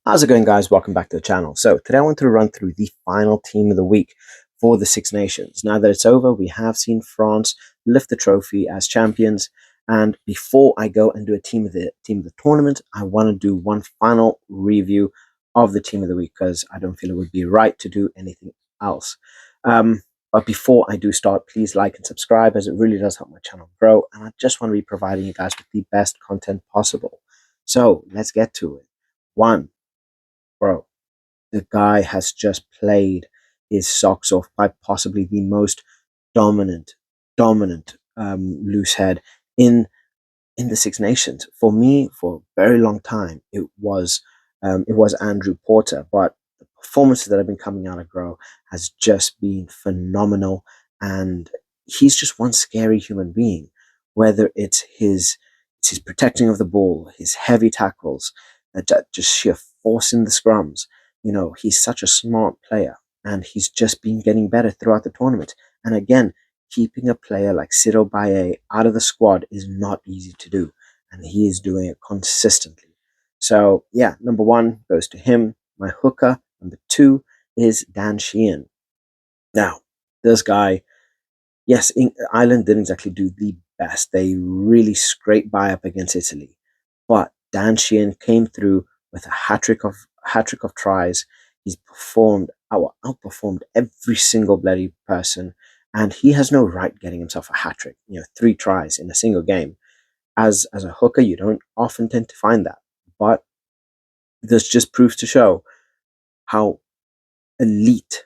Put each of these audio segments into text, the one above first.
How's it going, guys? Welcome back to the channel. So today I want to run through the final team of the week for the Six Nations. Now that it's over, we have seen France lift the trophy as champions. And before I go and do a team of the tournament, I want to do one final review of the team of the week because I don't feel it would be right to do anything else. But before I do start, please like and subscribe as it really does help my channel grow. And I just want to be providing you guys with the best content possible. So let's get to it. One. Bro, the guy has just played his socks off by possibly the most dominant loose head in the Six Nations. For me, for a very long time, it was Andrew Porter, but the performances that have been coming out of Grow has just been phenomenal, and he's just one scary human being. Whether it's his protecting of the ball, his heavy tackles, just sheer force in the scrums. He's such a smart player, and he's just been getting better throughout the tournament. And again, keeping a player like Sido Baye out of the squad is not easy to do, and he is doing it consistently. So yeah, number one goes to him. My hooker, number two, is Dan Sheehan. Now, this guy, yes, Ireland didn't exactly do the best. They really scraped by up against Italy, but Dan Sheehan came through with a hat trick of tries. He's outperformed every single bloody person, and he has no right getting himself a hat trick. 3 tries in a single game. As a hooker, you don't often tend to find that, but this just proves to show how elite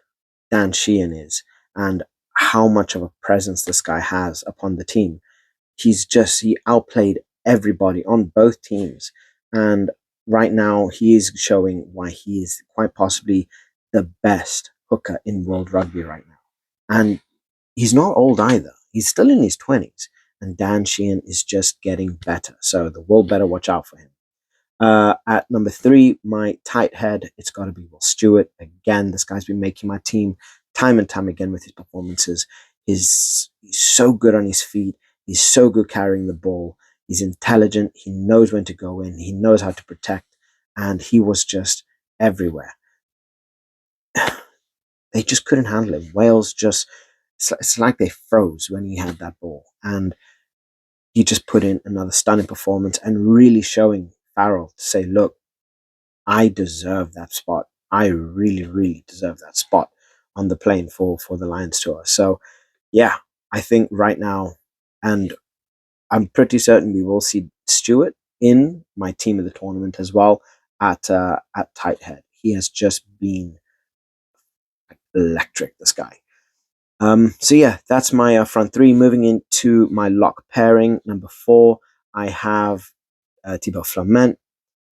Dan Sheehan is and how much of a presence this guy has upon the team. He outplayed everybody on both teams, and right now he is showing why he is quite possibly the best hooker in world rugby right now. And he's not old either. He's still in his 20s, and Dan Sheehan is just getting better. So the world better watch out for him. At number three, my tight head, it's got to be Will Stewart. Again, this guy's been making my team time and time again with his performances. He's so good on his feet. He's so good carrying the ball. He's intelligent. He knows when to go in. He knows how to protect. And he was just everywhere. They just couldn't handle him. Wales it's like they froze when he had that ball. And he just put in another stunning performance and really showing Farrell to say, look, I deserve that spot. I really, really deserve that spot on the plane for the Lions tour. So, yeah, I think right now, and I'm pretty certain we will see Stewart in my team of the tournament as well at tight head. He has just been electric. This guy. So yeah, that's my front three. Moving into my lock pairing, number four, I have Thibaut Flament.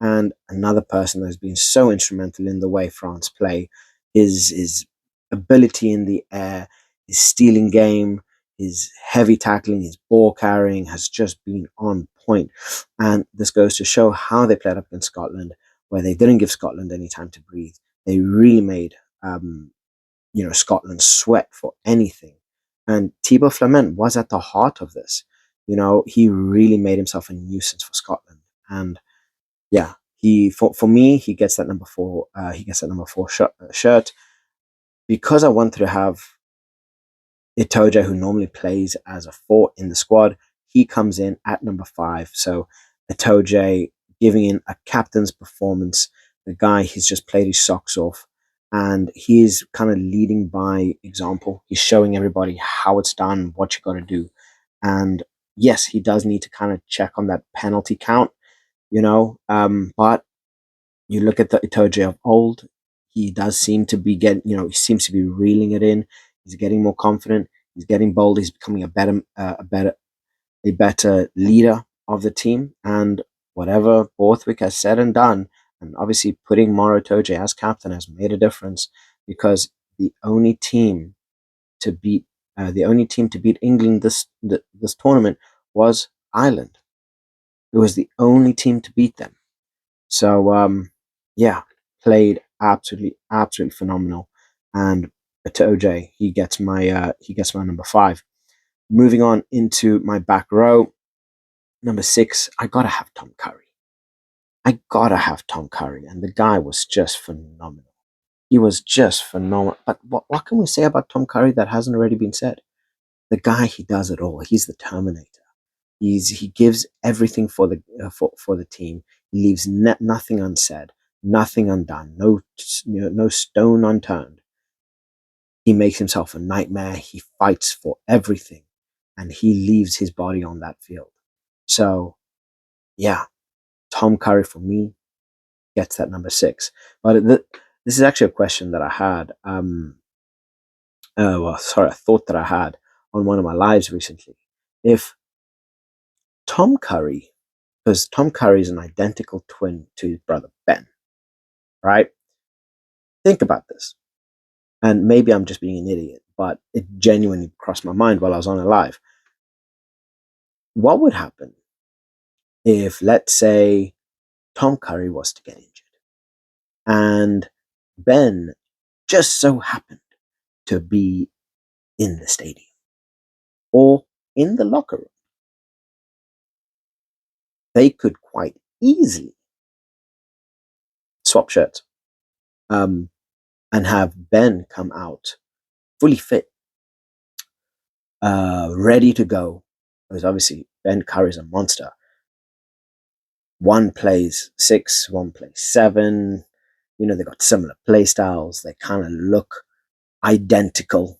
And another person that's been so instrumental in the way France play is his ability in the air, his stealing game, his heavy tackling, his ball carrying has just been on point. And this goes to show how they played up against Scotland, where they didn't give Scotland any time to breathe. They really made Scotland sweat for anything. And Thibaut Flament was at the heart of this. He really made himself a nuisance for Scotland. And yeah, for me, he gets that number four. He gets that number four shirt because I wanted to have Itoje, who normally plays as a four in the squad. He comes in at number five. So Itoje giving in a captain's performance. The guy, he's just played his socks off, and he's kind of leading by example. He's showing everybody how it's done, what you got to do, and yes, he does need to kind of check on that penalty count. But you look at the Itoje of old, he does seem to be he seems to be reeling it in. He's getting more confident. He's getting bold. He's becoming a better leader of the team. And whatever Borthwick has said and done, and obviously putting Moro Itoje as captain has made a difference because the only team to beat England this tournament was Ireland. It was the only team to beat them. So yeah, played absolutely phenomenal. And to OJ, he gets my number five. Moving on into my back row, number six, I gotta have Tom Curry. I gotta have Tom Curry, and the guy was just phenomenal. He was just phenomenal. But what can we say about Tom Curry that hasn't already been said? The guy, he does it all. He's the Terminator. He gives everything for the team. He leaves nothing unsaid, nothing undone, no stone unturned. He makes himself a nightmare. He fights for everything, and he leaves his body on that field. So yeah, Tom Curry for me gets that number six. But this is actually a question that I had. Sorry, a thought that I had on one of my lives recently. If Tom Curry, because Tom Curry is an identical twin to his brother Ben, right? Think about this. And maybe I'm just being an idiot, but it genuinely crossed my mind while I was on it live. What would happen if, let's say, Tom Curry was to get injured and Ben just so happened to be in the stadium or in the locker room? They could quite easily swap shirts, um, and have Ben come out fully fit, ready to go. Because obviously Ben Curry's a monster. One plays six, one plays seven. You know, they got similar play styles. They kind of look identical.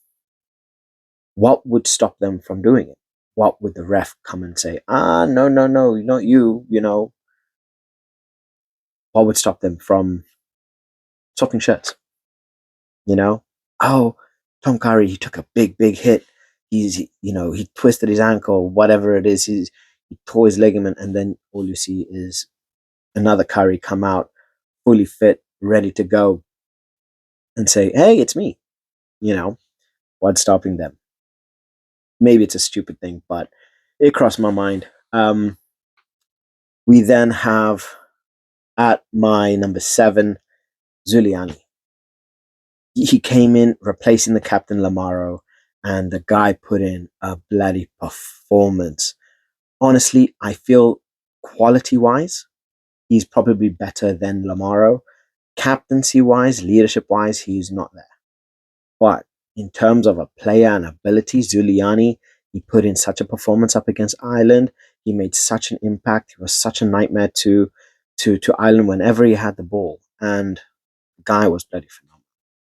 What would stop them from doing it? What would the ref come and say? No, no, no, not you. You know, what would stop them from swapping shirts? You know, oh, Tom Curry, he took a big hit. He twisted his ankle, whatever it is. He tore his ligament, and then all you see is another Curry come out fully fit, ready to go, and say, "Hey, it's me." You know, what's stopping them? Maybe it's a stupid thing, but it crossed my mind. We then have at my number seven, Zuliani. He came in replacing the captain Lamaro, and the guy put in a bloody performance. Honestly, I feel quality wise, he's probably better than Lamaro. Captaincy wise, leadership wise, he's not there. But in terms of a player and ability, Zuliani, he put in such a performance up against Ireland. He made such an impact. He was such a nightmare to Ireland whenever he had the ball. And the guy was bloody phenomenal.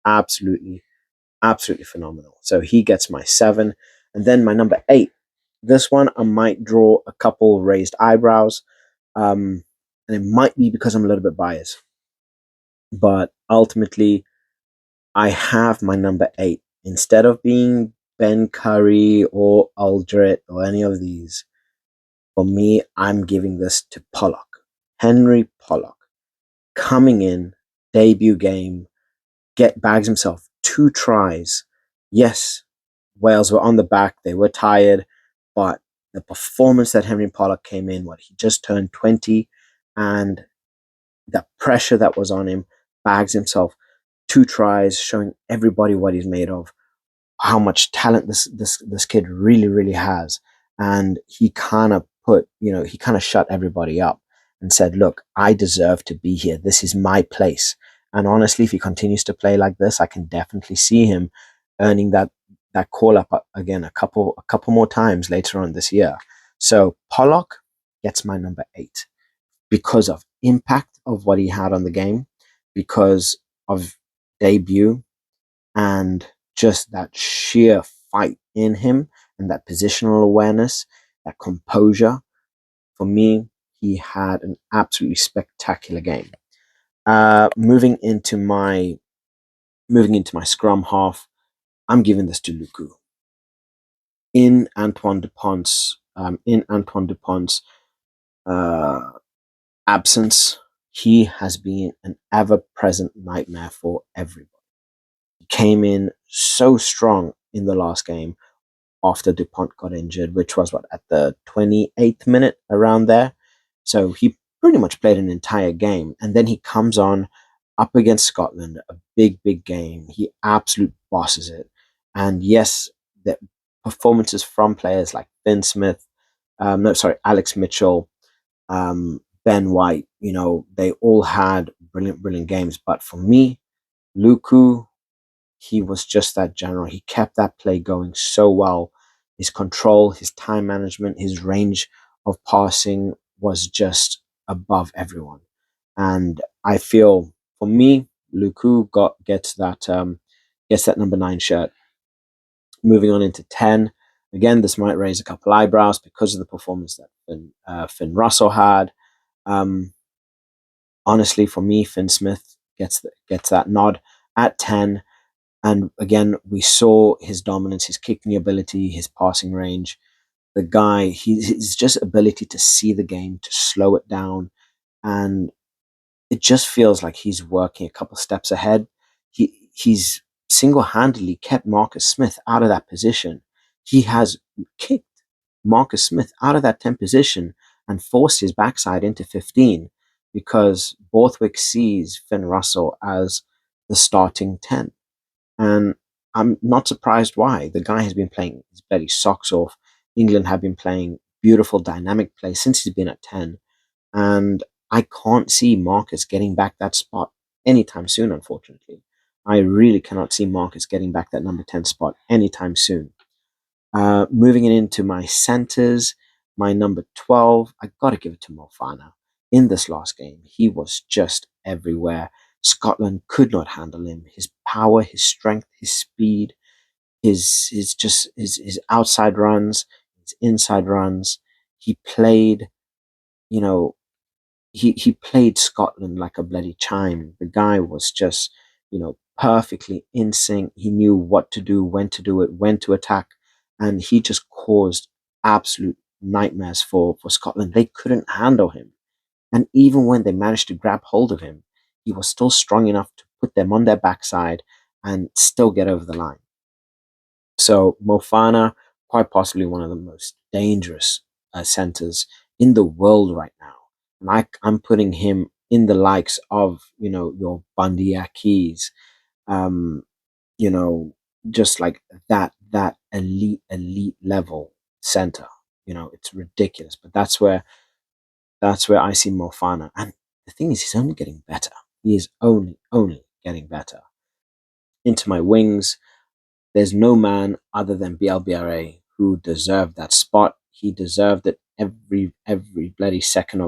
Absolutely, absolutely phenomenal. So he gets my seven. And then my number eight. This one I might draw a couple raised eyebrows. And it might be because I'm a little bit biased. But ultimately, I have my number eight. Instead of being Ben Curry or Aldrit or any of these, for me, I'm giving this to Pollock. Henry Pollock coming in, debut game, bags himself 2 tries. Yes, Wales were on the back, they were tired, but the performance that Henry Pollock came in, he just turned 20, and the pressure that was on him, bags himself 2 tries, showing everybody what he's made of, how much talent this kid really has. And he kind of shut everybody up and said, look, I deserve to be here. This is my place. And honestly, if he continues to play like this, I can definitely see him earning that call up again a couple more times later on this year. So Pollock gets my number eight because of impact of what he had on the game, because of debut, and just that sheer fight in him and that positional awareness, that composure. For me, he had an absolutely spectacular game. Moving into my scrum half, I'm giving this to Luku. In Antoine Dupont's absence, he has been an ever-present nightmare for everybody. He came in so strong in the last game after Dupont got injured, which was at the 28th minute, around there. So he pretty much played an entire game. And then he comes on up against Scotland, a big game. He absolute bosses it. And yes, the performances from players like Finn Smith, Alex Mitchell, Ben White, they all had brilliant, brilliant games. But for me, Luku, he was just that general. He kept that play going so well. His control, his time management, his range of passing was just above everyone. And I feel for me, Luku gets that number 9 shirt. Moving on into 10. Again, this might raise a couple eyebrows because of the performance that Finn Russell had. Um, Honestly, for me, Finn Smith gets that nod at 10. And again, we saw his dominance, his kicking ability, his passing range. The guy, his just ability to see the game, to slow it down, and it just feels like he's working a couple steps ahead. He's single-handedly kept Marcus Smith out of that position. He has kicked Marcus Smith out of that 10 position and forced his backside into 15 because Borthwick sees Finn Russell as the starting 10. And I'm not surprised why. The guy has been playing his bloody socks off. England have been playing beautiful dynamic play since he's been at 10. And I can't see Marcus getting back that spot anytime soon, unfortunately. I really cannot see Marcus getting back that number 10 spot anytime soon. Moving it into my centers, my number 12, I got to give it to Mofana. In this last game, he was just everywhere. Scotland could not handle him. His power, his strength, his speed, his outside runs, his inside runs. He played, you know, he played Scotland like a bloody chime. The guy was just, perfectly in sync. He knew what to do, when to do it, when to attack, and he just caused absolute nightmares for Scotland. They couldn't handle him, and even when they managed to grab hold of him, he was still strong enough to put them on their backside and still get over the line. So Mofana, quite possibly one of the most dangerous centers in the world right now. And I'm putting him in the likes of, your Bundy Keys, um, you know, just like that elite level center. It's ridiculous, but that's where I see Mofana. And the thing is, he's only getting better. He is only getting better. Into my wings, there's no man other than BLBRA who deserved that spot. He deserved it every bloody second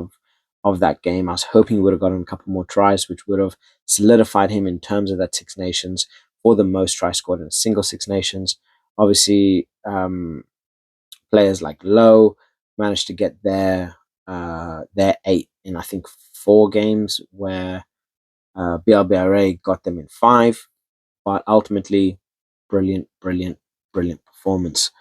of that game. I was hoping he would have gotten a couple more tries, which would have solidified him in terms of that Six Nations for the most tries scored in a single Six Nations. Obviously, players like Lowe managed to get their 8 in I think 4 games, where BLBRA got them in 5. But ultimately, brilliant, brilliant, brilliant performance.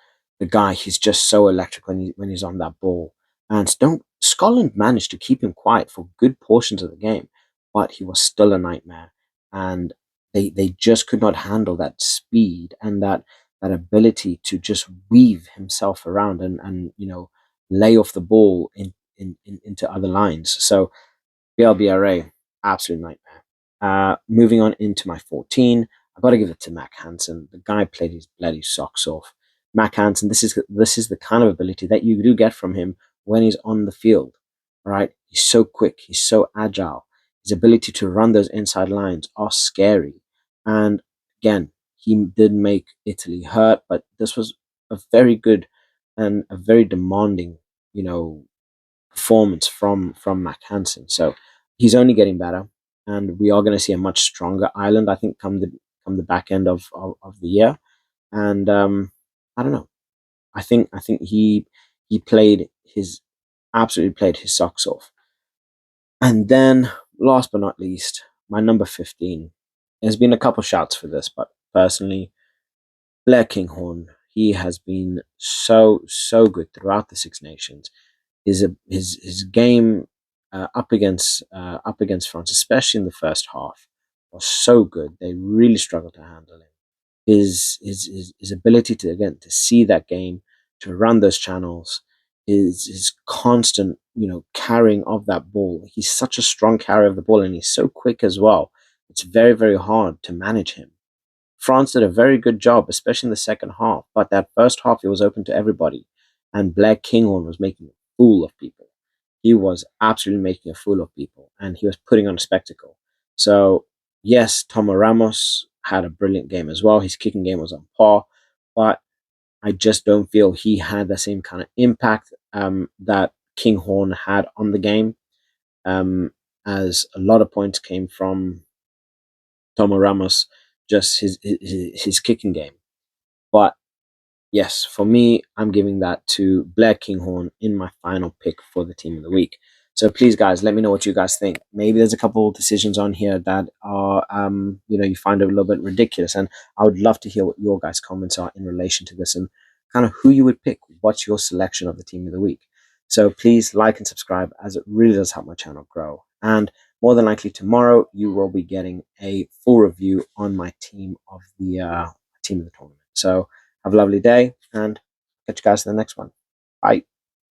The guy, he's just so electric when he's on that ball. And don't Scotland managed to keep him quiet for good portions of the game, but he was still a nightmare. And they just could not handle that speed and that ability to just weave himself around and lay off the ball into other lines. So BLBRA, absolute nightmare. Moving on into my 14, I got to give it to Mac Hansen. The guy played his bloody socks off. Mac Hansen, this is the kind of ability that you do get from him when he's on the field. Right? He's so quick. He's so agile. His ability to run those inside lines are scary. And again, he did make Italy hurt, but this was a very good and a very demanding, you know, performance from Mac Hansen. So he's only getting better, and we are going to see a much stronger Ireland, I think, come the back end of the year. And I don't know. I think he played his absolutely played his socks off. And then, last but not least, my number 15. There's been a couple shouts for this, but personally, Blair Kinghorn, he has been so good throughout the Six Nations. His game up against France, especially in the first half, was so good. They really struggled to handle him. His ability to again to see that game, to run those channels, his constant carrying of that ball. He's such a strong carrier of the ball, and he's so quick as well. It's very very hard to manage him. France did a very good job, especially in the second half. But that first half, it was open to everybody, and Blair Kinghorn was making a fool of people. he was absolutely making a fool of people, and he was putting on a spectacle. So yes, Tomo Ramos had a brilliant game as well. His kicking game was on par, but I just don't feel he had the same kind of impact that Kinghorn had on the game, um, as a lot of points came from Tomo Ramos, just his kicking game. But yes, for me, I'm giving that to Blair Kinghorn in my final pick for the team of the week. So please, guys, let me know what you guys think. Maybe there's a couple of decisions on here that are, you find a little bit ridiculous, and I would love to hear what your guys' comments are in relation to this and kind of who you would pick. What's your selection of the team of the week? So please like and subscribe, as it really does help my channel grow. And more than likely tomorrow, you will be getting a full review on my team of the team of the tournament. So have a lovely day, and catch you guys in the next one. Bye.